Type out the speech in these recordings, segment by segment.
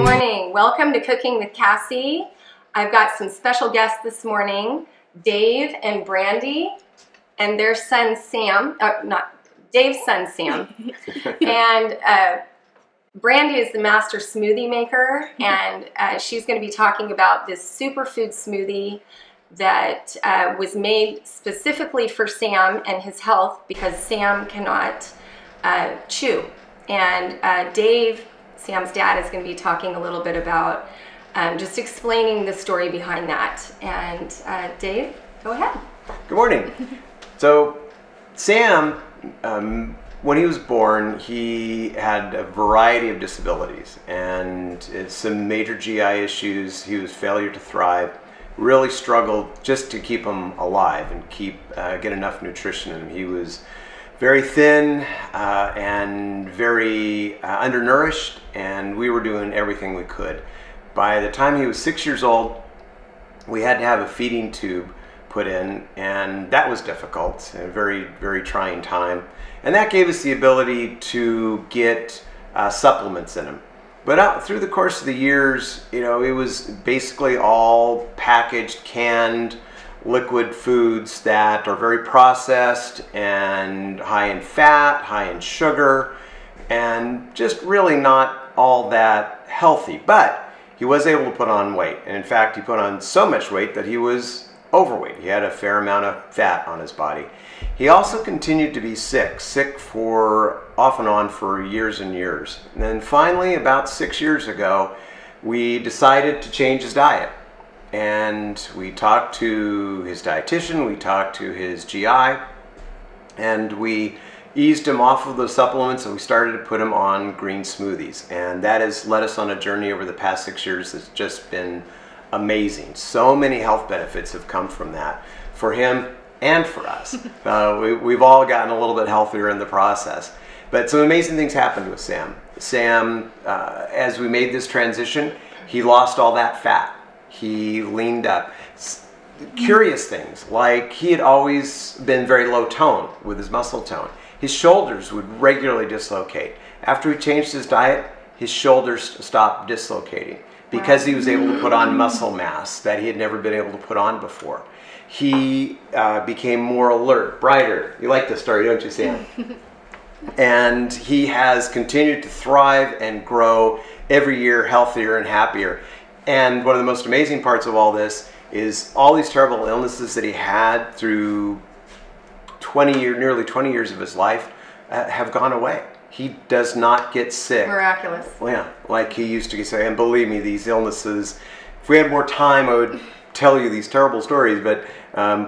morning. Welcome to Cooking with Kassy. I've got some special guests this morning, Dave and Brandy, and their son Sam, not Dave's son Sam. And Brandy is the master smoothie maker, and she's going to be talking about this superfood smoothie that was made specifically for Sam and his health because Sam cannot chew. And Dave, Sam's dad, is going to be talking a little bit about just explaining the story behind that. And Dave, go ahead. Good morning. So Sam, when he was born, he had a variety of disabilities and some major GI issues. He was failure to thrive. Really struggled just to keep him alive and get enough nutrition in him. He was very thin and very undernourished, and we were doing everything we could. By the time he was 6 years old, we had to have a feeding tube put in, and that was difficult, a very, very trying time. And that gave us the ability to get supplements in him. But through the course of the years, you know, it was basically all packaged, canned, liquid foods that are very processed and high in fat, high in sugar, and just really not all that healthy. But he was able to put on weight. And in fact, he put on so much weight that he was overweight. He had a fair amount of fat on his body. He also continued to be sick for off and on for years and years. And then finally, about 6 years ago, we decided to change his diet. And we talked to his dietitian, we talked to his GI, and we eased him off of those supplements and we started to put him on green smoothies. And that has led us on a journey over the past 6 years that's just been amazing. So many health benefits have come from that for him and for us. We've all gotten a little bit healthier in the process. But some amazing things happened with Sam. Sam, as we made this transition, he lost all that fat. He leaned up. Curious things, like he had always been very low tone with his muscle tone. His shoulders would regularly dislocate. After he changed his diet, his shoulders stopped dislocating because he was able to put on muscle mass that he had never been able to put on before. He became more alert, brighter. You like this story, don't you, Sam? And he has continued to thrive and grow every year, healthier and happier. And one of the most amazing parts of all this is all these terrible illnesses that he had through nearly 20 years of his life have gone away. He does not get sick. Miraculous. Well, yeah, like he used to say. And believe me, these illnesses, if we had more time, I would tell you these terrible stories, but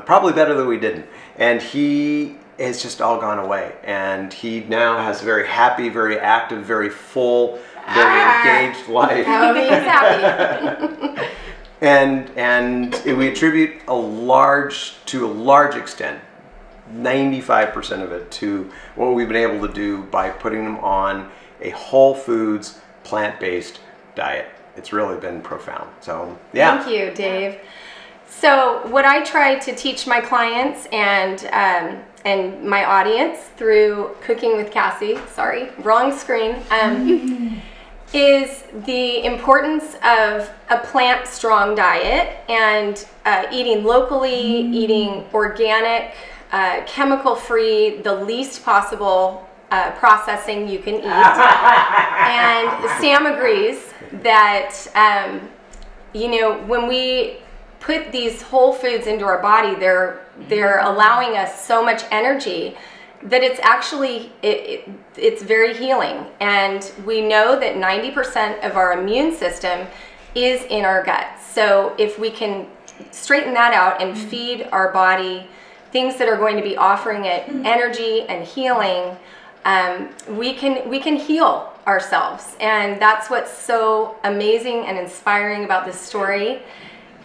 probably better that we didn't. And he has just all gone away. And he now has a very happy, very active, very full, very engaged life. That would be happy. and we attribute to a large extent, 95% of it, to what we've been able to do by putting them on a whole foods, plant-based diet. It's really been profound. So, yeah. Thank you, Dave. So what I try to teach my clients and my audience through Cooking with Kassy, sorry, wrong screen, is the importance of a plant-strong diet and eating locally, eating organic, chemical-free, the least possible processing you can eat. And Sam agrees that, you know, when we put these whole foods into our body, they're allowing us so much energy that it's actually, it's very healing. And we know that 90% of our immune system is in our guts. So if we can straighten that out and feed our body things that are going to be offering it energy and healing, we can heal ourselves. And that's what's so amazing and inspiring about this story.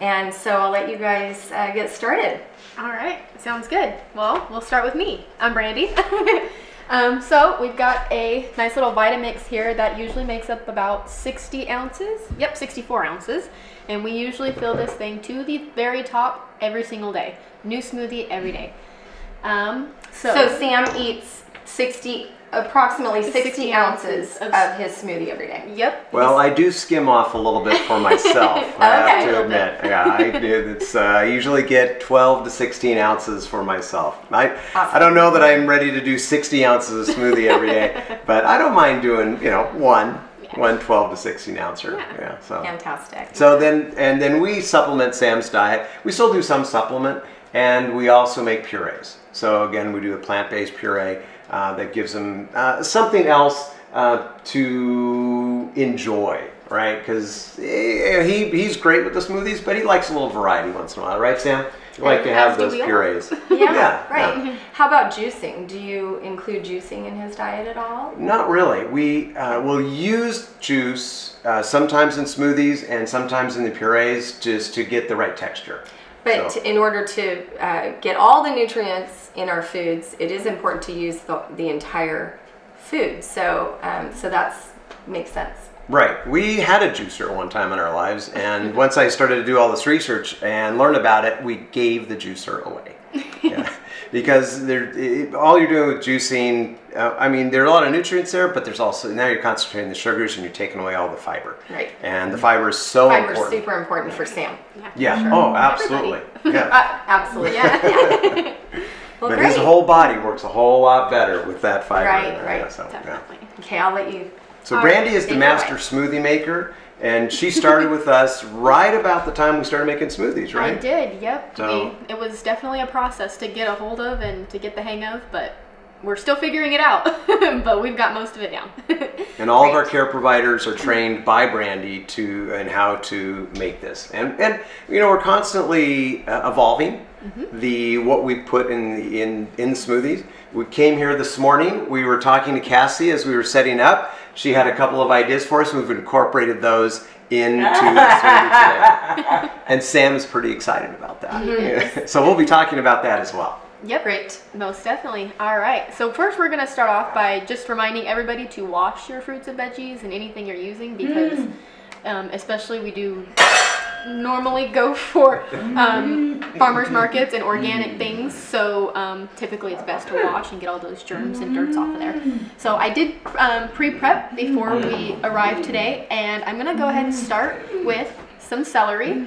And so I'll let you guys get started. All right, sounds good. Well, we'll start with me. I'm Brandy. So we've got a nice little Vitamix here that usually makes up about 60 ounces. Yep, 64 ounces. And we usually fill this thing to the very top every single day. New smoothie every day. So Sam eats approximately 60 60 ounces ounces of his smoothie every day. Yep. Well, I do skim off a little bit for myself. I have to admit. Yeah, I do. I usually get 12 to 16 ounces for myself. I don't know that I'm ready to do 60 ounces of smoothie every day, but I don't mind doing, you know, one 12 to 16 ouncer. Yeah. So fantastic. So then we supplement Sam's diet. We still do some supplement, and we also make purees. So again, we do a plant-based puree that gives him something else to enjoy, right? Because he's great with the smoothies, but he likes a little variety once in a while, right, Sam? You like to have those purees. Yeah, right. Yeah. How about juicing? Do you include juicing in his diet at all? Not really. We will use juice sometimes in smoothies and sometimes in the purees just to get the right texture. But in order to get all the nutrients in our foods, it is important to use the entire food. So that's makes sense. Right. We had a juicer one time in our lives, and once I started to do all this research and learn about it, we gave the juicer away. Yeah. Because all you're doing with juicing, I mean, there are a lot of nutrients there, but there's also, now you're concentrating the sugars and you're taking away all the fiber. Right. And the fiber is so important. Fiber is super important for Sam. Yeah. Sure. Oh, absolutely. Yeah. Absolutely. Yeah. Well, but great. his whole body works a whole lot better with that fiber. Right. Yeah, so, Definitely. yeah. Okay, I'll let you. So Brandy is the master smoothie maker, and she started with us right about the time we started making smoothies, right? I did, yep. So, it was definitely a process to get a hold of and to get the hang of, but we're still figuring it out, but we've got most of it down. And all of our care providers are trained by Brandy in how to make this. And you know, we're constantly evolving what we put in the smoothies. We came here this morning, we were talking to Kassy as we were setting up. She had a couple of ideas for us, and we've incorporated those into the smoothie today. And Sam is pretty excited about that. So we'll be talking about that as well. Yep. Great. Most definitely. All right. So first we're going to start off by just reminding everybody to wash your fruits and veggies and anything you're using, because especially we do normally go for farmers markets and organic things, so typically it's best to wash and get all those germs and dirts off of there. So I did pre-prep before we arrived today, and I'm gonna go ahead and start with some celery.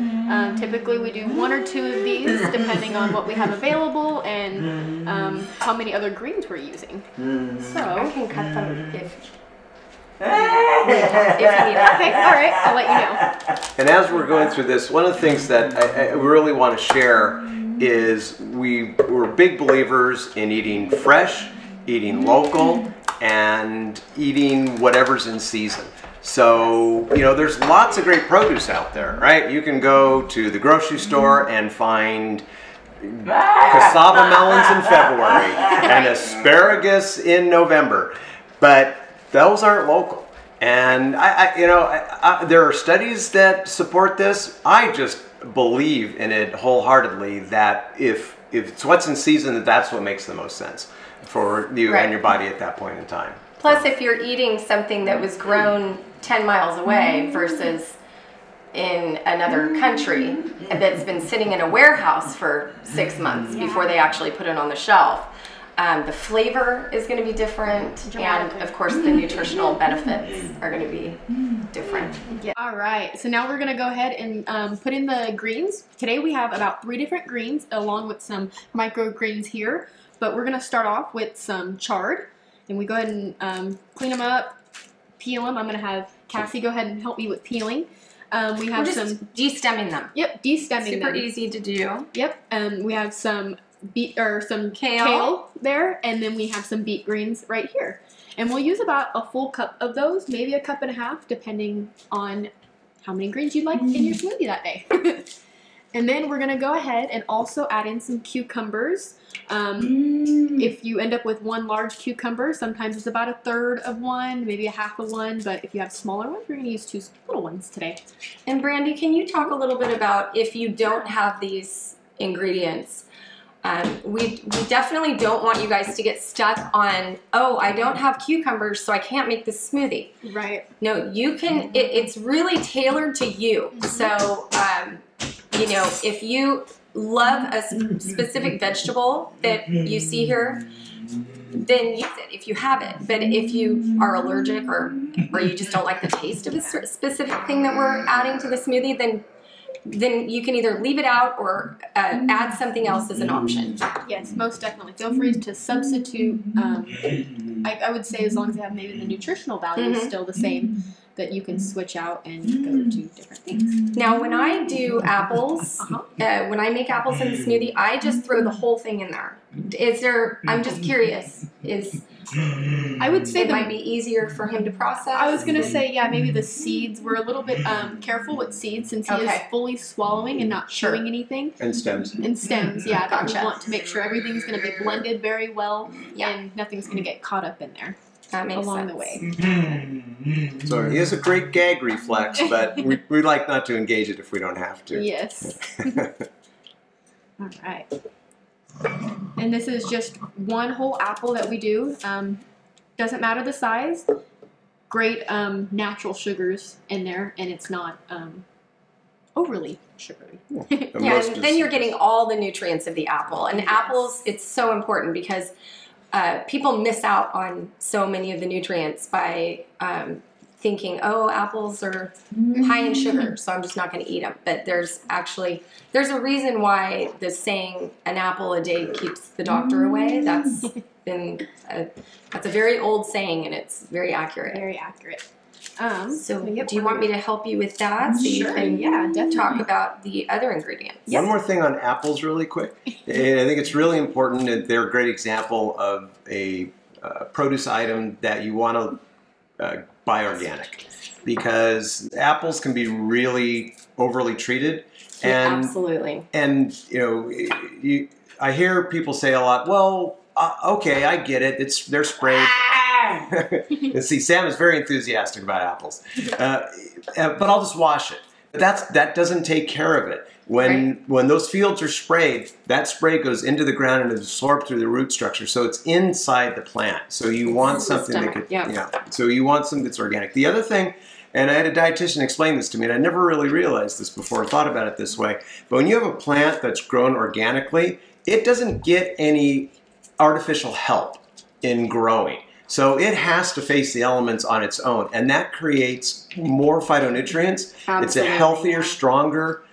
Typically we do 1 or 2 of these depending on what we have available and how many other greens we're using. So I can cut them if you need it. Okay, all right, I'll let you know. And as we're going through this, one of the things that I really want to share is we're big believers in eating fresh, eating local, and eating whatever's in season. So, you know, there's lots of great produce out there, right? You can go to the grocery store and find cassava melons in February and asparagus in November, but those aren't local. And there are studies that support this. I just believe in it wholeheartedly that if it's what's in season, that's what makes the most sense for you and your body at that point in time. Plus, if you're eating something that was grown 10 miles away versus in another country that's been sitting in a warehouse for 6 months before they actually put it on the shelf, the flavor is going to be different, and of course the nutritional benefits are going to be different. Yeah. All right, so now we're going to go ahead and put in the greens. Today we have about 3 different greens along with some microgreens here, but we're going to start off with some chard, and we go ahead and clean them up, peel them. I'm going to have Kassy go ahead and help me with peeling. We have some de-stemming them. Yep, de-stemming them. Super easy to do. Yep, we have some kale there, and then we have some beet greens right here. And we'll use about a full cup of those, maybe a cup and a half, depending on how many greens you'd like in your smoothie that day. And then we're going to go ahead and also add in some cucumbers. If you end up with 1 large cucumber, sometimes it's about 1/3 of one, maybe 1/2 of one, but if you have smaller ones, we're going to use 2 little ones today. And Brandy, can you talk a little bit about if you don't have these ingredients? We definitely don't want you guys to get stuck on, oh, I don't have cucumbers, so I can't make this smoothie. Right. No, you can, it's really tailored to you. So, you know, if you love a specific vegetable that you see here, then use it if you have it. But if you are allergic or you just don't like the taste of a specific thing that we're adding to the smoothie, then you can either leave it out or add something else as an option. Yes, most definitely. Feel free to substitute. I would say as long as they have maybe the nutritional value is still the same, that you can switch out and go to different things. Now, when I do apples, when I make apples in the smoothie, I just throw the whole thing in there. Is there? I'm just curious. I would say it might be easier for him to process. I was gonna say, yeah, maybe the seeds. We're a little bit careful with seeds since he is fully swallowing and not chewing anything. And stems. And stems, yeah. Gotcha. We want to make sure everything's gonna be blended very well, and nothing's gonna get caught up in there. That makes along sense. the way. So he has a great gag reflex, but we like not to engage it if we don't have to. Yes. All right. And this is just one whole apple that we do. Doesn't matter the size. Great natural sugars in there, and it's not overly sugary. Yeah, and then you're getting all the nutrients of the apple. And apples, it's so important because people miss out on so many of the nutrients by thinking, oh, apples are high in sugar, so I'm just not going to eat them. But there's a reason why the saying "an apple a day keeps the doctor away." That's a very old saying, and it's very accurate. Very accurate. So do you want me to help you with that? So you can definitely talk about the other ingredients. One more thing on apples really quick. I think it's really important that they're a great example of a produce item that you want to buy organic, because apples can be really overly treated. And, absolutely. And, I hear people say a lot, well, okay, I get it. They're sprayed. And see, Sam is very enthusiastic about apples, but I'll just wash it. That doesn't take care of it. When those fields are sprayed, that spray goes into the ground and is absorbed through the root structure, so it's inside the plant. So you want something that could, so you want something that's organic. The other thing, and I had a dietitian explain this to me, and I never really realized this before, thought about it this way, but when you have a plant that's grown organically, it doesn't get any artificial help in growing. So it has to face the elements on its own, and that creates more phytonutrients. Absolutely. It's a healthier, stronger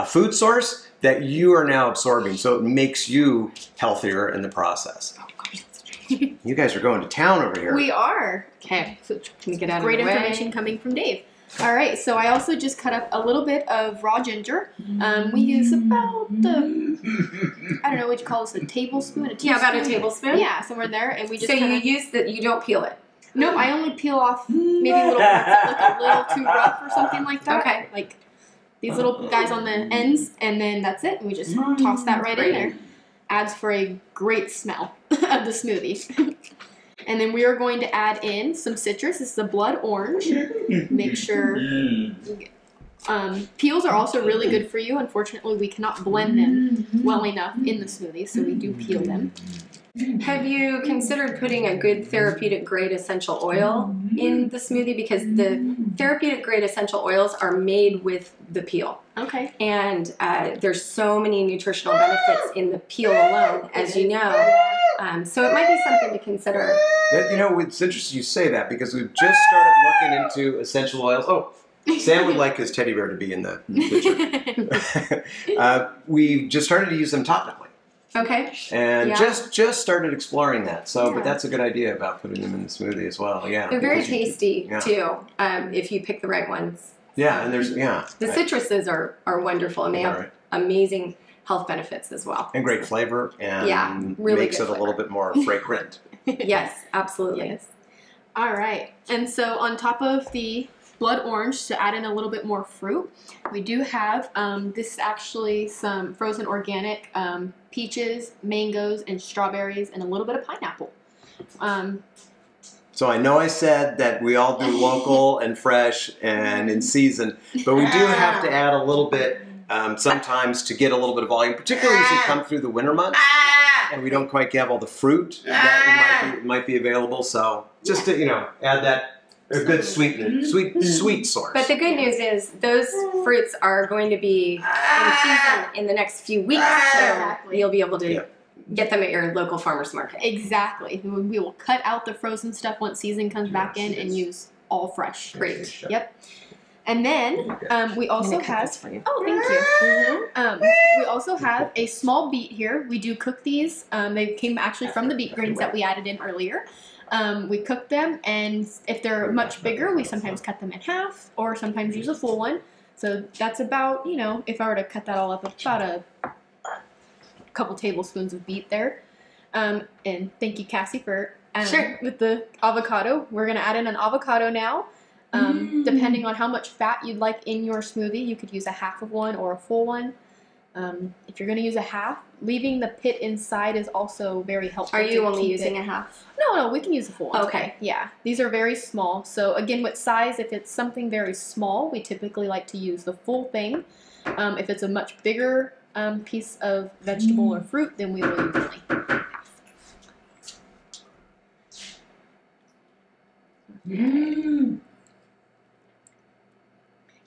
food source that you are now absorbing, so it makes you healthier in the process. Oh, gosh, you guys are going to town over here. We are. Okay, so can we get out of the way? Great information coming from Dave. All right, so I also just cut up a little bit of raw ginger. We use about I don't know what you call this, a tablespoon, a teaspoon? Yeah, about a tablespoon. Yeah, somewhere in there, and we just. So you don't peel it. No, I only peel off maybe little parts that look a little too rough or something like that. Okay. Like these little guys on the ends, and then that's it. And we just toss that right in there. Adds for a great smell of the smoothie. And then we are going to add in some citrus. This is a blood orange. Make sure. Peels are also really good for you. Unfortunately, we cannot blend them well enough in the smoothie, so we do peel them. Have you considered putting a good therapeutic grade essential oil in the smoothie? Because the therapeutic grade essential oils are made with the peel. Okay. And there's so many nutritional benefits in the peel alone, as you know. So it might be something to consider. It's interesting you say that, because we've just started looking into essential oils. Oh, Sam would like his teddy bear to be in the picture. We've just started to use them topically. Okay. And just started exploring that. So, but that's a good idea about putting them in the smoothie as well. Yeah. They're very tasty too, if you pick the right ones. Yeah, and there's the citruses are wonderful, and they have amazing health benefits as well. And great flavor, and really makes it a little bit more fragrant. Yes, absolutely. Yes. All right, and so on top of the blood orange, to add in a little bit more fruit, we do have this is actually some frozen organic peaches, mangoes, and strawberries, and a little bit of pineapple. So I know I said that we all do local and fresh and in season, but we do have to add a little bit sometimes to get a little bit of volume, particularly as we come through the winter months and we don't quite have all the fruit that might be available. So just to add that a good sweet source. But the good news is those fruits are going to be in season in the next few weeks, so you'll be able to get them at your local farmer's market. Exactly. We will cut out the frozen stuff once season comes back in and use all fresh. Great. Yep. And then we also have. For you. Oh, thank you. We also have a small beet here. We do cook these. They came actually from the beet grains that we added in earlier. We cook them, and if they're much bigger, we sometimes cut them in half, or sometimes use a full one. So that's about, you know, if I were to cut that all up, about a couple tablespoons of beet there. And thank you, Kassy, for Sure. with the avocado. We're gonna add in an avocado now. Depending on how much fat you'd like in your smoothie, you could use a half of one or a full one. If you're going to use a half, leaving the pit inside is also very helpful. Are you only using a half? No, we can use a full one. Okay. Yeah, these are very small. So again, with size, if it's something very small, we typically like to use the full thing. If it's a much bigger piece of vegetable or fruit, then we will use only half.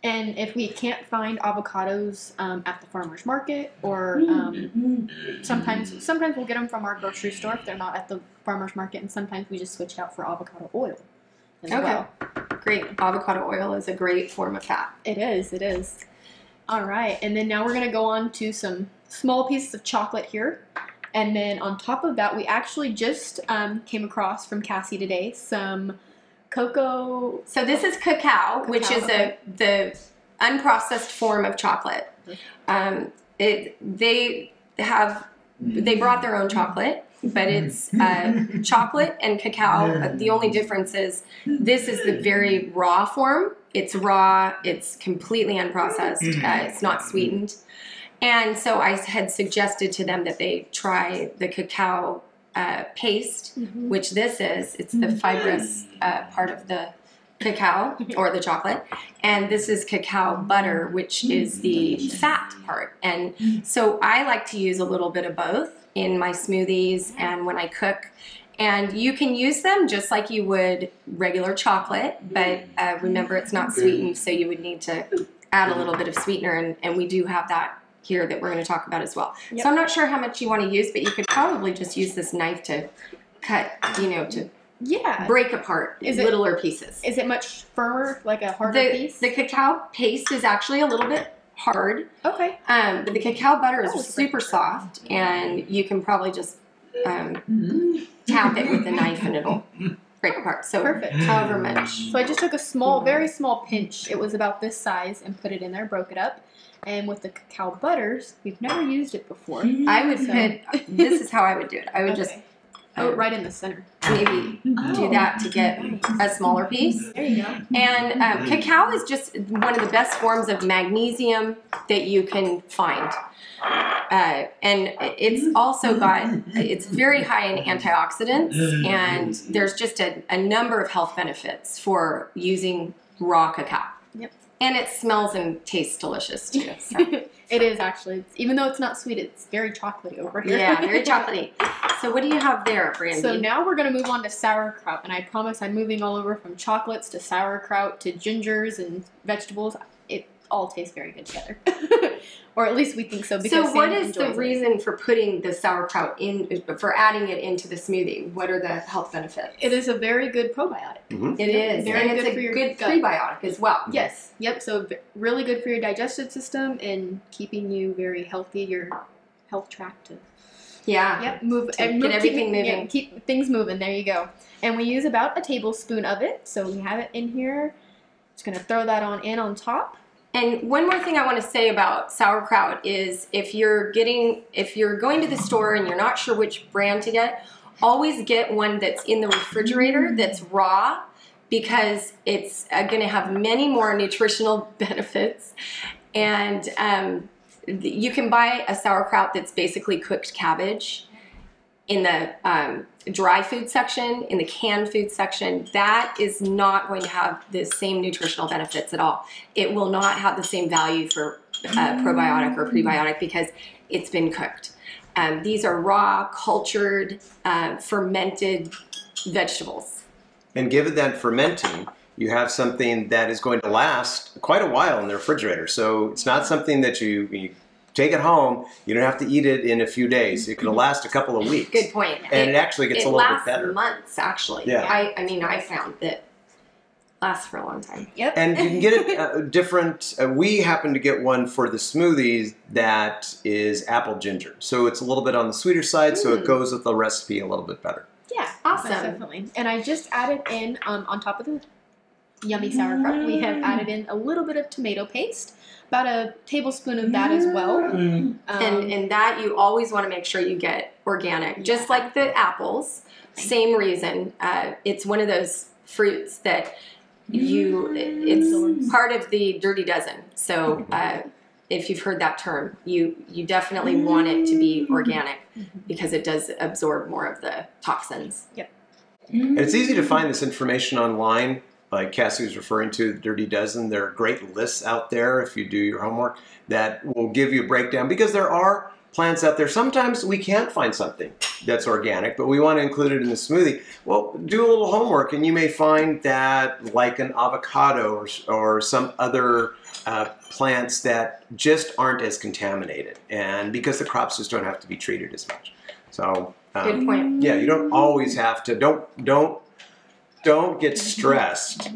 And if we can't find avocados at the farmer's market, or sometimes we'll get them from our grocery store if they're not at the farmer's market, and sometimes we just switch it out for avocado oil as well. Great. Avocado oil is a great form of fat. It is, it is. All right, and then now we're gonna go on to some small pieces of chocolate here. And then on top of that, we actually just came across from Kassy today some cocoa. So this is cacao, which is the unprocessed form of chocolate. They brought their own chocolate, but it's chocolate and cacao. The only difference is this is the very raw form. It's raw. It's completely unprocessed. It's not sweetened. And so I had suggested to them that they try the cacao paste, which this is. It's the fibrous part of the cacao or the chocolate, and this is cacao butter, which is the fat part. And so I like to use a little bit of both in my smoothies and when I cook. And you can use them just like you would regular chocolate, but remember it's not sweetened, so you would need to add a little bit of sweetener, and we do have that here that we're going to talk about as well. Yep. So I'm not sure how much you want to use, but you could probably just use this knife to cut, you know, to break apart littler pieces. Is it much firmer, like a harder piece? The cacao paste is actually a little bit hard. Okay. But the cacao butter is super soft, and you can probably just tap it with a knife and it'll break apart. So perfect. However much. So I just took a small, very small pinch. It was about this size, and put it in there, broke it up. And with the cacao butters, we've never used it before. I would put, this is how I would do it. I would just right in the center. Maybe do that to get a smaller piece. There you go. And cacao is just one of the best forms of magnesium that you can find. And it's also it's very high in antioxidants, and there's just a number of health benefits for using raw cacao. Yep. And it smells and tastes delicious too. So. It is actually. Even though it's not sweet, it's very chocolatey over here. Yeah, very chocolatey. So what do you have there, Brandy? So now we're going to move on to sauerkraut. And I promise I'm moving all over from chocolates to sauerkraut to gingers and vegetables. It all tastes very good together. Or at least we think so. So what is the reason for putting the sauerkraut in, for adding it into the smoothie? What are the health benefits? It is a very good probiotic. It is. Very and good it's for a your good gut. prebiotic as well. Yes. Yep. So really good for your digestive system and keeping you very healthy, your health tract. Yeah. Yep. Get everything moving. Yeah, keep things moving. There you go. And we use about a tablespoon of it. So we have it in here. Just going to throw that on top. And one more thing I want to say about sauerkraut is if you're going to the store and you're not sure which brand to get, always get one that's in the refrigerator that's raw, because it's going to have many more nutritional benefits. And you can buy a sauerkraut that's basically cooked cabbage in the dry food section, in the canned food section. That is not going to have the same nutritional benefits at all. It will not have the same value for probiotic or prebiotic because it's been cooked. These are raw, cultured, fermented vegetables. And given that fermenting, you have something that is going to last quite a while in the refrigerator. So it's not something that you take it home. You don't have to eat it in a few days. It can last a couple of weeks. Good point. And it actually gets a little bit better. It lasts months, actually. Yeah. I mean, I found that lasts for a long time. Yep. And you can get it different. We happen to get one for the smoothies that is apple ginger. So it's a little bit on the sweeter side, so it goes with the recipe a little bit better. Yeah, Awesome. definitely. And I just added in, on top of the yummy sauerkraut, we have added in a little bit of tomato paste, about a tablespoon of that as well. And that you always want to make sure you get organic, just like the apples. Same reason. It's one of those fruits that it's part of the dirty dozen. So if you've heard that term, you definitely want it to be organic because it does absorb more of the toxins. Yep. And it's easy to find this information online, like Kassy was referring to, the Dirty Dozen. There are great lists out there if you do your homework that will give you a breakdown, because there are plants out there. Sometimes we can't find something that's organic, but we want to include it in the smoothie. Well, do a little homework and you may find that, like an avocado or some other plants that just aren't as contaminated, and because the crops just don't have to be treated as much. So Good point. yeah, you don't always have to. Don't get stressed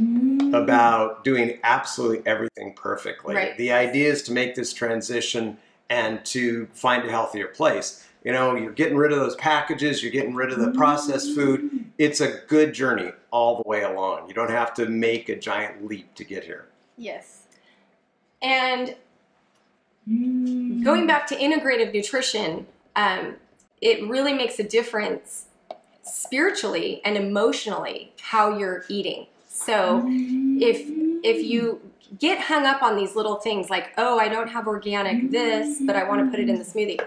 about doing absolutely everything perfectly. Right. The idea is to make this transition and to find a healthier place. You know, you're getting rid of those packages, you're getting rid of the processed food. It's a good journey all the way along. You don't have to make a giant leap to get here. Yes. And going back to integrative nutrition, it really makes a difference spiritually and emotionally how you're eating. So if you get hung up on these little things like, oh, I don't have organic this, but I want to put it in the smoothie,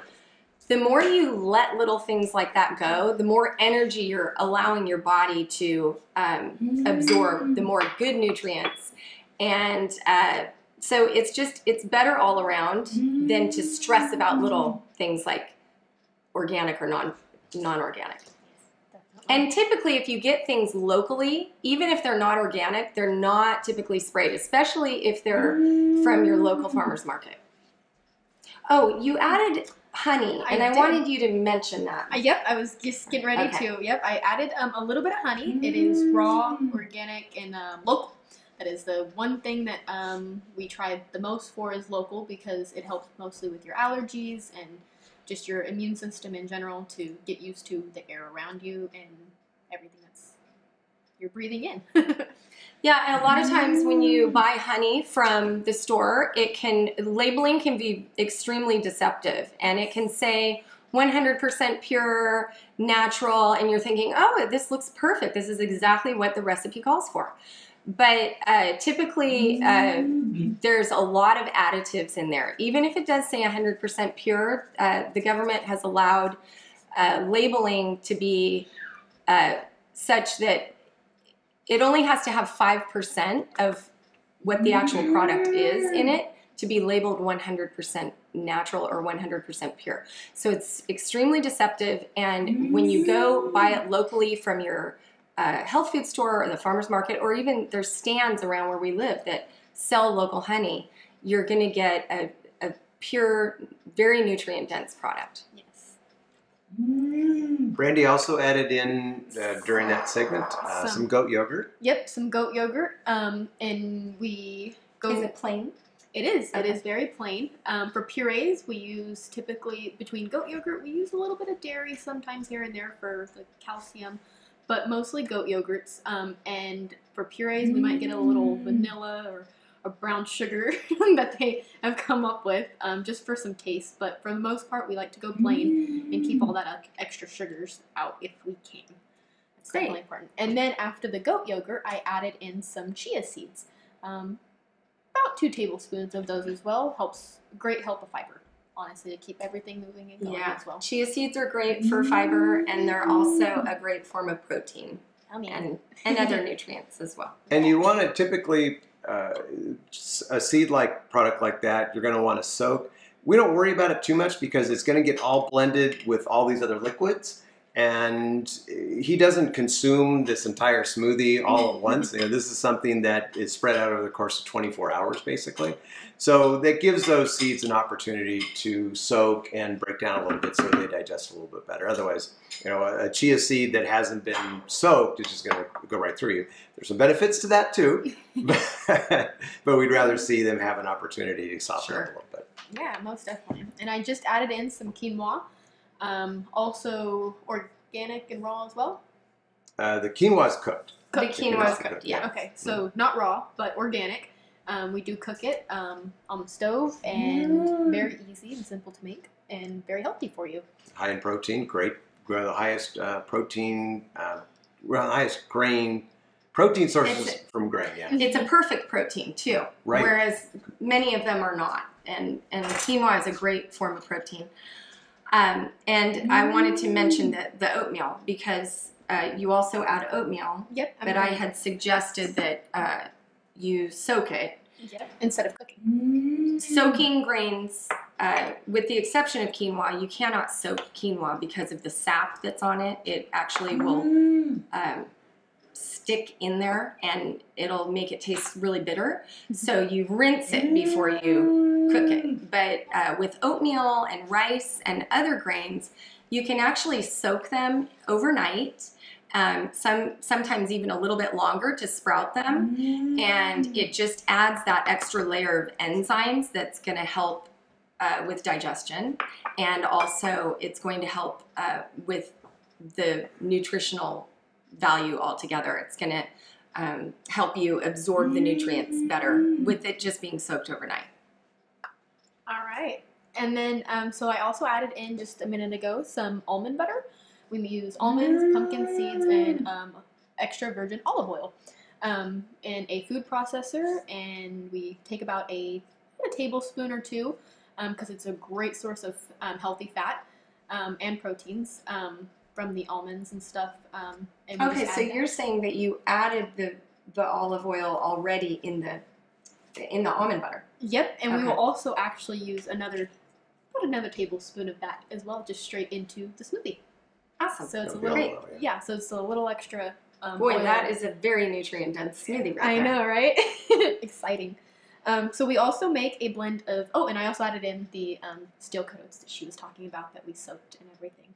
the more you let little things like that go, the more energy you're allowing your body to absorb, the more good nutrients. And so it's better all around than to stress about little things like organic or non-organic. And typically, if you get things locally, even if they're not organic, they're not typically sprayed, especially if they're from your local farmer's market. Oh, you added honey, and I wanted you to mention that. Yep, I was just getting ready to. Yep, I added a little bit of honey. It is raw, organic, and local. That is the one thing that we tried the most for is local, because it helps mostly with your allergies and just your immune system in general to get used to the air around you and everything that's you're breathing in. Yeah, and a lot of times when you buy honey from the store, labeling can be extremely deceptive, and it can say 100% pure, natural, and you're thinking, oh, this looks perfect. This is exactly what the recipe calls for. But typically, there's a lot of additives in there. Even if it does say 100% pure, the government has allowed labeling to be such that it only has to have 5% of what the actual product is in it to be labeled 100% natural or 100% pure. So it's extremely deceptive, and when you go buy it locally from your health food store or the farmer's market, or even there's stands around where we live that sell local honey, you're going to get a pure, very nutrient-dense product. Yes. Brandy also added in, during that segment, some goat yogurt. Yep, some goat yogurt. And we go... Is it plain? It is. Okay. It is very plain. For purees, we use typically, between goat yogurt, we use a little bit of dairy sometimes here and there for the calcium, but mostly goat yogurts. And for purees, we might get a little vanilla or a brown sugar that they have come up with just for some taste. But for the most part, we like to go plain and keep all that extra sugars out if we can. That's definitely important. And then after the goat yogurt, I added in some chia seeds. About 2 tablespoons of those as well. Great help of fiber, honestly, to keep everything moving and going as well. Chia seeds are great for fiber, and they're also a great form of protein and other nutrients as well. And you want to typically, a seed-like product like that, you're going to want to soak. We don't worry about it too much because it's going to get all blended with all these other liquids. And he doesn't consume this entire smoothie all at once. This is something that is spread out over the course of 24 hours, basically. So that gives those seeds an opportunity to soak and break down a little bit so they digest a little bit better. Otherwise, a chia seed that hasn't been soaked is just going to go right through you. There's some benefits to that too, but we'd rather see them have an opportunity to soften up a little bit. Yeah, most definitely. And I just added in some quinoa. Also organic and raw as well? The quinoa is cooked. The quinoa is cooked, yeah. Okay, so not raw, but organic. We do cook it on the stove, and very easy and simple to make, and very healthy for you. High in protein, great. We're the highest protein, we're the highest grain. Protein sources from grain, yeah. It's a perfect protein too, right. Whereas many of them are not, and quinoa is a great form of protein. And I wanted to mention the oatmeal because you also add oatmeal. Yep. But I had suggested that you soak it. Yep. Instead of cooking. Soaking grains, with the exception of quinoa, you cannot soak quinoa because of the sap that's on it. It actually will stick in there and it'll make it taste really bitter. So you rinse it before you cook it. But with oatmeal and rice and other grains, you can actually soak them overnight, sometimes even a little bit longer to sprout them. And it just adds that extra layer of enzymes that's going to help with digestion. And also it's going to help with the nutritional value altogether. It's going to help you absorb the nutrients better with it just being soaked overnight. All right. And then, so I also added in just a minute ago some almond butter. We use almonds, pumpkin seeds, and extra virgin olive oil in a food processor. And we take about a tablespoon or two because it's a great source of healthy fat and proteins. From the almonds and stuff. And okay, so you're saying that you added the olive oil already in the almond butter. Yep, and we will also actually use another tablespoon of that as well, just straight into the smoothie. Awesome. So it's a little, so it's a little extra. Boy, oil. that is a very nutrient dense smoothie. Right I there. know, right? Exciting. So we also make a blend of. Oh, and I also added in the steel cut oats that she was talking about that we soaked and everything.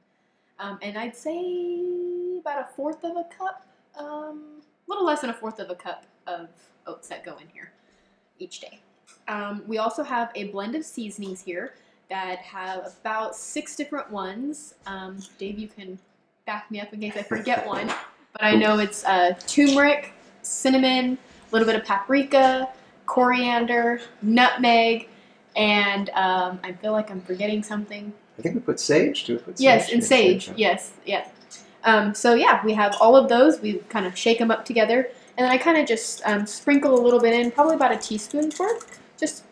And I'd say about a fourth of a cup, a little less than a fourth of a cup of oats that go in here each day. We also have a blend of seasonings here that have about 6 different ones. Dave, you can back me up in case I forget one. But I know it's turmeric, cinnamon, a little bit of paprika, coriander, nutmeg, and I feel like I'm forgetting something. I think we put sage. Do we put sage? Yes, and sage. Yes, yeah. So yeah, we have all of those. We kind of shake them up together, and then I kind of just sprinkle a little bit in, probably about a teaspoonful, just.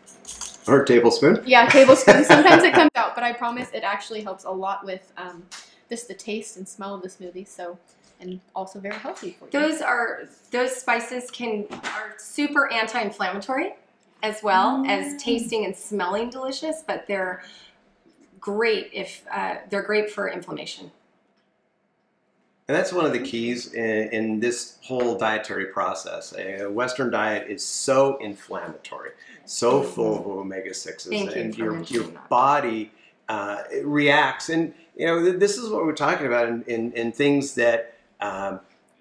Or a tablespoon. Yeah, tablespoon. Sometimes it comes out, but I promise it actually helps a lot with just the taste and smell of the smoothie. So, and also very healthy for you. Those spices are super anti-inflammatory, as well as tasting and smelling delicious, but they're great if they're great for inflammation. And that's one of the keys in this whole dietary process. A Western diet is so inflammatory, so full of omega-6s, and your body reacts. And this is what we're talking about in things that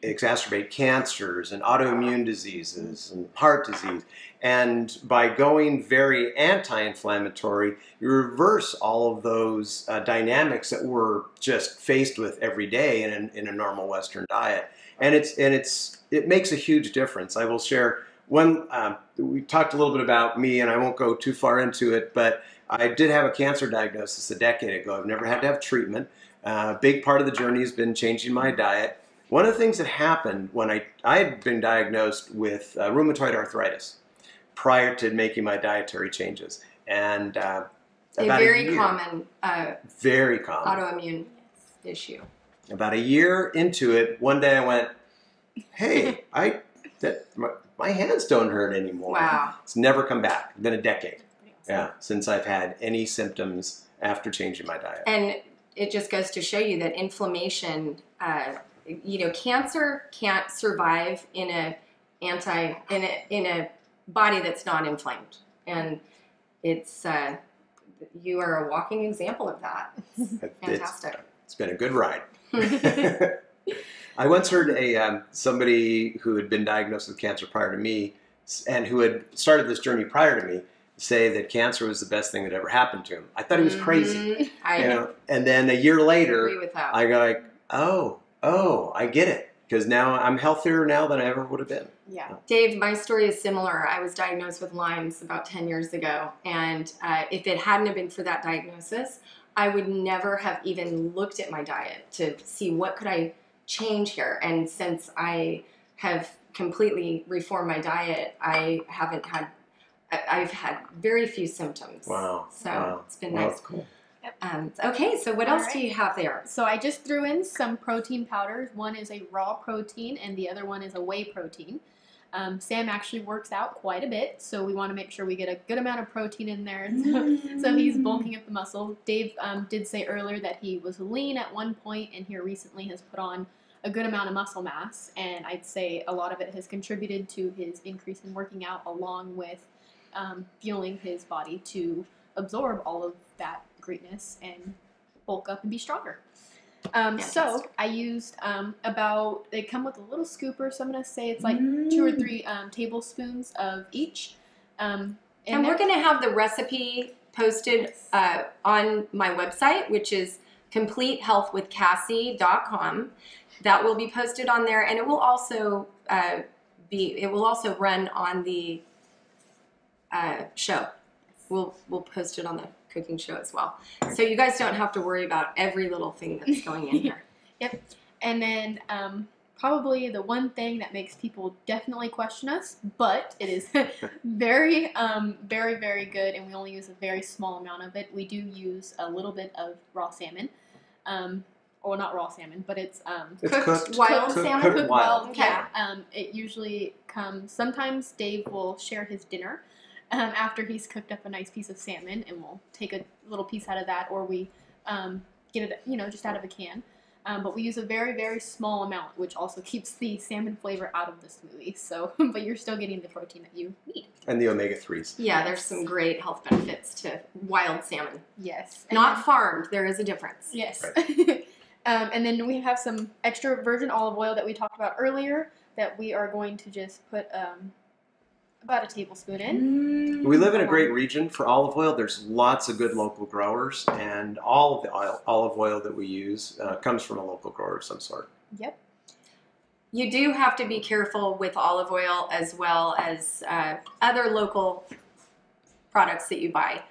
exacerbate cancers and autoimmune diseases and heart disease. And by going very anti-inflammatory, you reverse all of those dynamics that we're just faced with every day in a normal Western diet. And it makes a huge difference. I will share one. We talked a little bit about me, and I won't go too far into it, but I did have a cancer diagnosis a decade ago. I've never had to have treatment. A big part of the journey has been changing my diet. One of the things that happened when I had been diagnosed with rheumatoid arthritis prior to making my dietary changes, and very common autoimmune issue. About a year into it, one day I went, "Hey, my hands don't hurt anymore." Wow! It's never come back. It's been a decade, since I've had any symptoms after changing my diet. And it just goes to show you that inflammation, cancer can't survive in a body that's not inflamed, and it's you are a walking example of that. It's fantastic. It's been a good ride. I once heard somebody who had been diagnosed with cancer prior to me, and who had started this journey prior to me, say that cancer was the best thing that ever happened to him. I thought he was crazy. And then a year later, agree with that. I go like, oh, I get it. Because now I'm healthier now than I ever would have been. Yeah. Dave, my story is similar. I was diagnosed with Lyme's about 10 years ago. And if it hadn't have been for that diagnosis, I would never have even looked at my diet to see what could I change here. And since I have completely reformed my diet, I've had very few symptoms. Wow. So it's been nice. That's cool. Okay, so what else do you have there? So I just threw in some protein powders. One is a raw protein and the other one is a whey protein. Sam actually works out quite a bit, so we want to make sure we get a good amount of protein in there. So he's bulking up the muscle. Dave did say earlier that he was lean at one point, and here recently has put on a good amount of muscle mass, and I'd say a lot of it has contributed to his increase in working out, along with fueling his body to absorb all of that greatness and bulk up and be stronger. So I used they come with a little scooper, so I'm going to say it's like 2 or 3 tablespoons of each. And we're going to have the recipe posted on my website, which is CompleteHealthWithKassy.com. That will be posted on there, and it will also run on the show. We'll post it on the cooking show as well. So you guys don't have to worry about every little thing that's going in here. Yep. And then probably the one thing that makes people definitely question us, but it is very, very, very good, and we only use a very small amount of it. We do use a little bit of raw salmon. Or not raw salmon, but it's cooked wild salmon. Cooked wild. Okay. Yeah. It usually comes, sometimes Dave will share his dinner after he's cooked up a nice piece of salmon, and we'll take a little piece out of that, or we get it, just out of a can. But we use a very, very small amount, which also keeps the salmon flavor out of the smoothie. So, but you're still getting the protein that you need. And the omega-3s. Yeah, there's some great health benefits to wild salmon. Yes. Not farmed. There is a difference. Yes. Right. And then we have some extra virgin olive oil that we talked about earlier that we are going to just put about a tablespoon in. We live in a great region for olive oil. There's lots of good local growers, and all of the olive oil that we use comes from a local grower of some sort. Yep. You do have to be careful with olive oil as well as other local products that you buy,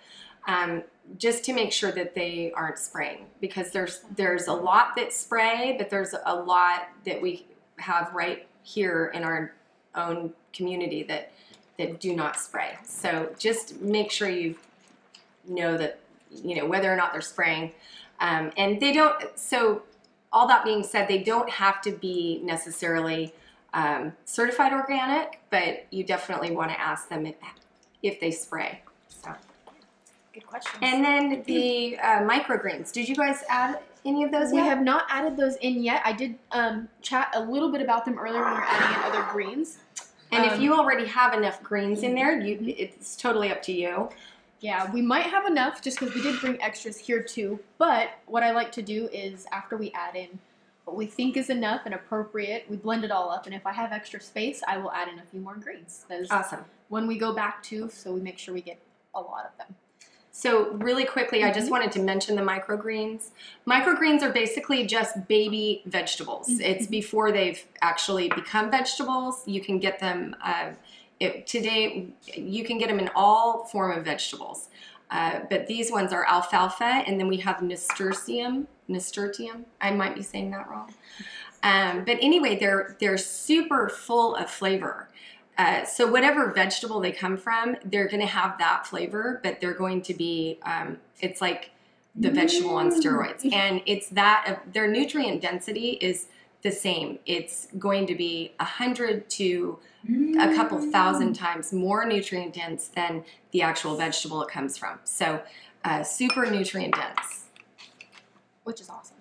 just to make sure that they aren't spraying, because there's a lot that spray, but there's a lot that we have right here in our own community that do not spray. So just make sure you know that, whether or not they're spraying. And they don't, so all that being said, they don't have to be necessarily certified organic, but you definitely want to ask them if they spray. So. Good question. And then the microgreens. Did you guys add any of those yet? We have not added those in yet. I did chat a little bit about them earlier when we were adding in other greens. And if you already have enough greens in there, it's totally up to you. Yeah, we might have enough just because we did bring extras here too. But what I like to do is after we add in what we think is enough and appropriate, we blend it all up. And if I have extra space, I will add in a few more greens. That is awesome. When we go back to, so we make sure we get a lot of them. So really quickly, I just wanted to mention the microgreens. Microgreens are basically just baby vegetables. It's before they've actually become vegetables. You can get them, today you can get them in all form of vegetables. But these ones are alfalfa, and then we have nasturtium. I might be saying that wrong. But anyway, they're super full of flavor. So whatever vegetable they come from, they're going to have that flavor, but they're going to be, it's like the vegetable on steroids. And it's their nutrient density is the same. It's going to be 100 to a couple thousand times more nutrient dense than the actual vegetable it comes from. So super nutrient dense. which is awesome.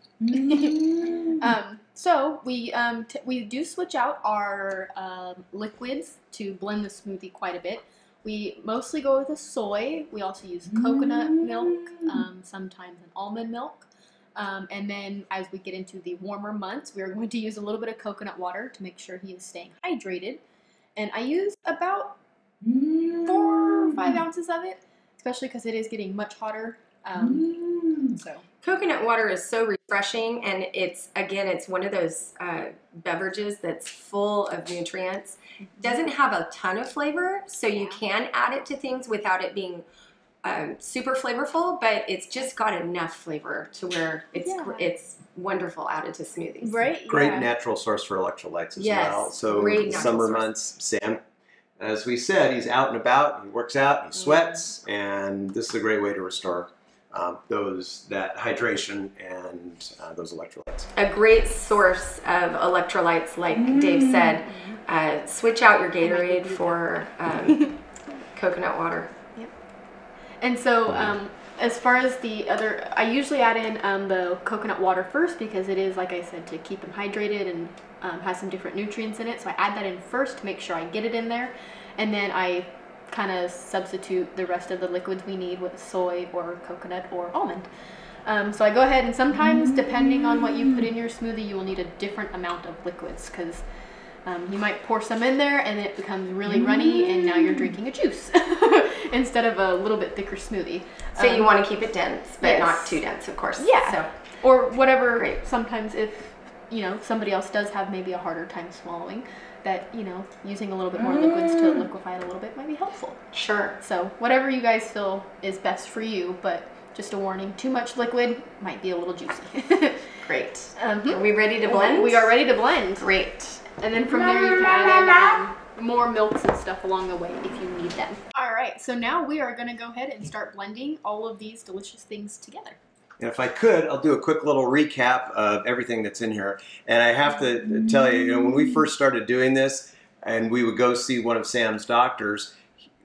So we do switch out our liquids to blend the smoothie quite a bit. We mostly go with a soy. We also use coconut milk, sometimes an almond milk. And then as we get into the warmer months, we are going to use a little bit of coconut water to make sure he is staying hydrated. And I use about 4 or 5 ounces of it, especially because it is getting much hotter. So coconut water is so refreshing, and it's one of those beverages that's full of nutrients. Doesn't have a ton of flavor, so you can add it to things without it being super flavorful, but it's just got enough flavor to where it's wonderful added to smoothies. Right. Great natural source for electrolytes as well. So summer months, Sam, as we said, he's out and about, he works out, he sweats, and this is a great way to restore that hydration and those electrolytes. A great source of electrolytes, like Dave said. Switch out your Gatorade for coconut water. Yep. And so as far as the other, I usually add in the coconut water first because it is, like I said, to keep him hydrated and has some different nutrients in it. So I add that in first to make sure I get it in there. And then I kind of substitute the rest of the liquids we need with soy or coconut or almond. So I go ahead and sometimes, depending on what you put in your smoothie, you will need a different amount of liquids because you might pour some in there and it becomes really runny and now you're drinking a juice instead of a little bit thicker smoothie. So you want to keep it dense, but not too dense, of course. Yeah. So. Or whatever. Great. Sometimes if, somebody else does have maybe a harder time swallowing, that, using a little bit more liquids to liquefy it a little bit might be helpful. Sure. So whatever you guys feel is best for you, but just a warning, too much liquid might be a little juicy. Great. Are we ready to blend? We are ready to blend. Great. And then from there you can add in more milks and stuff along the way if you need them. All right, so now we are going to go ahead and start blending all of these delicious things together. And if I could, I'll do a quick little recap of everything that's in here. And I have to tell you, when we first started doing this and we would go see one of Sam's doctors,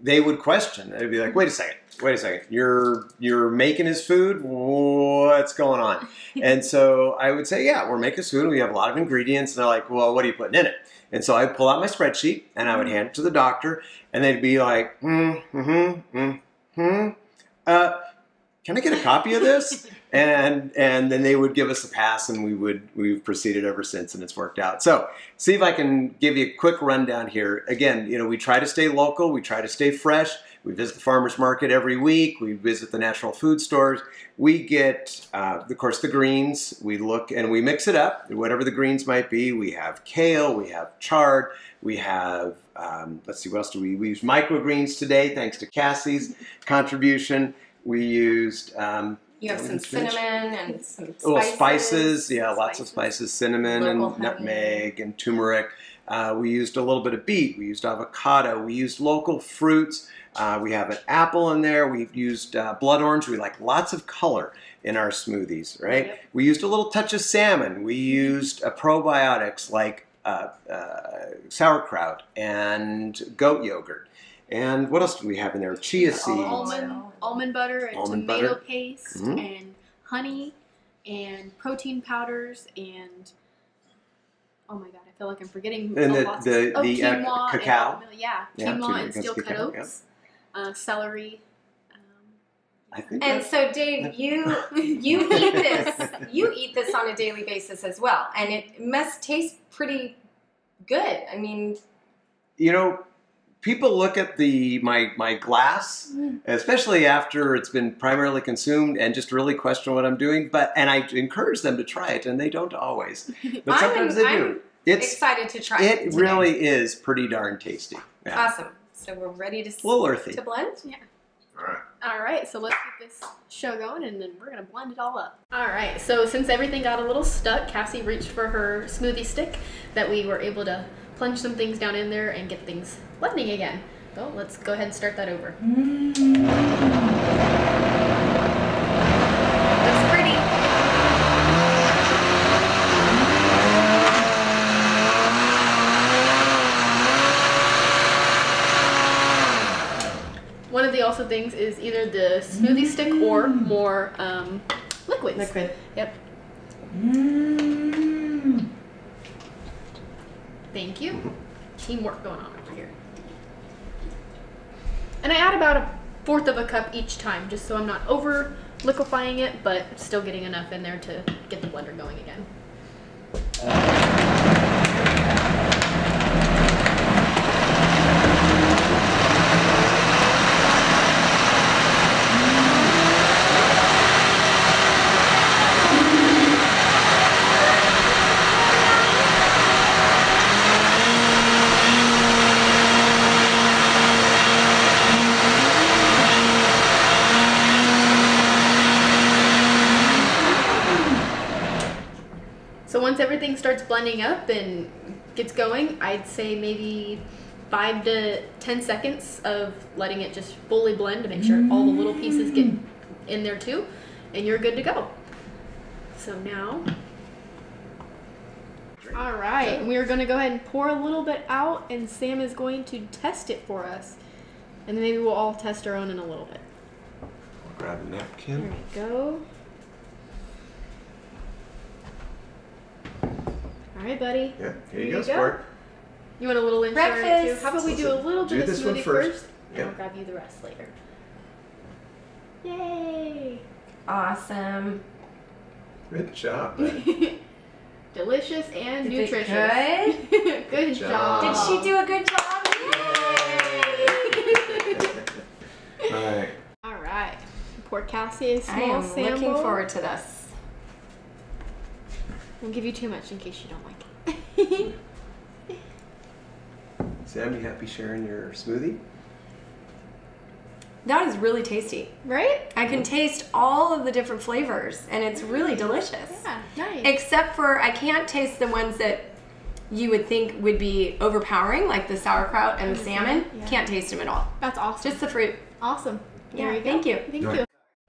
they would question. They'd be like, wait a second, you're making his food? What's going on? And so I would say, yeah, we're making his food. We have a lot of ingredients. And they're like, well, what are you putting in it? And so I'd pull out my spreadsheet and I would hand it to the doctor and they'd be like, can I get a copy of this? And then they would give us a pass, and we've proceeded ever since, and it's worked out. So see if I can give you a quick rundown here. Again, we try to stay local, we try to stay fresh. We visit the farmers market every week. We visit the natural food stores. We get, of course, the greens. We look and we mix it up, whatever the greens might be. We have kale, we have chard, we have, let's see, what else do we use? Microgreens today, thanks to Kassy's contribution. We used... you have some cinnamon and some spices. Oh, spices. Yeah, lots of spices. Cinnamon and nutmeg and turmeric. We used a little bit of beet. We used avocado. We used local fruits. We have an apple in there. We've used blood orange. We like lots of color in our smoothies, right? Yep. We used a little touch of salmon. We used probiotics like sauerkraut and goat yogurt. And what else do we have in there? Chia seeds. Almond butter and tomato paste and honey and protein powders and, oh my God, I feel like I'm forgetting. And quinoa cacao. Quinoa and steel cut oats, celery. I think so Dave, you eat this. You eat this on a daily basis as well, and it must taste pretty good. I mean, people look at my glass, especially after it's been primarily consumed, and just really question what I'm doing. And I encourage them to try it, and they don't always. But sometimes they do. It's excited to try it. It really is pretty darn tasty. Yeah. Awesome. So we're ready to a little earthy to blend. Yeah. All right. So let's get this show going, and then we're gonna blend it all up. All right. So since everything got a little stuck, Kassy reached for her smoothie stick that we were able to plunge some things down in there and get things blending again. So let's go ahead and start that over. Looks pretty. One of the things is either the smoothie stick or more liquids. Liquid. Yep. Thank you. Teamwork going on over here. And I add about 1/4 of a cup each time, just so I'm not over liquefying it, but still getting enough in there to get the blender going again. So once everything starts blending up and gets going, I'd say maybe 5 to 10 seconds of letting it just fully blend to make sure all the little pieces get in there too, and you're good to go. So now, all right, we're gonna go ahead and pour a little bit out, and Sam is going to test it for us. And then maybe we'll all test our own in a little bit. I'll grab a napkin. There we go. All right, buddy. Yeah, here you go, sport. You want a little intro Breakfast. too? How about we do a little bit of this one smoothie first. and Yep. I'll grab you the rest later. Yay! Awesome. Good job, buddy. Delicious and Is it nutritious. good? Good job. Did she do a good job? Yay! All right. All right. Pour Kassy a I small am sample. looking forward to this. Won't give you too much in case you don't like it. Sam, you happy sharing your smoothie? That is really tasty. Right? I can taste all of the different flavors, and it's really delicious. Yeah, nice. Except for I can't taste the ones that you would think would be overpowering, like the sauerkraut and the salmon. Yeah. Can't taste them at all. That's awesome. Just the fruit. Awesome. Yeah, There you go. thank you. Thank Go you.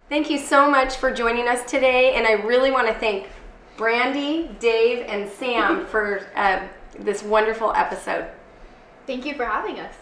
Thank you so much for joining us today, and I really want to thank Brandy, Dave, and Sam for this wonderful episode. Thank you for having us.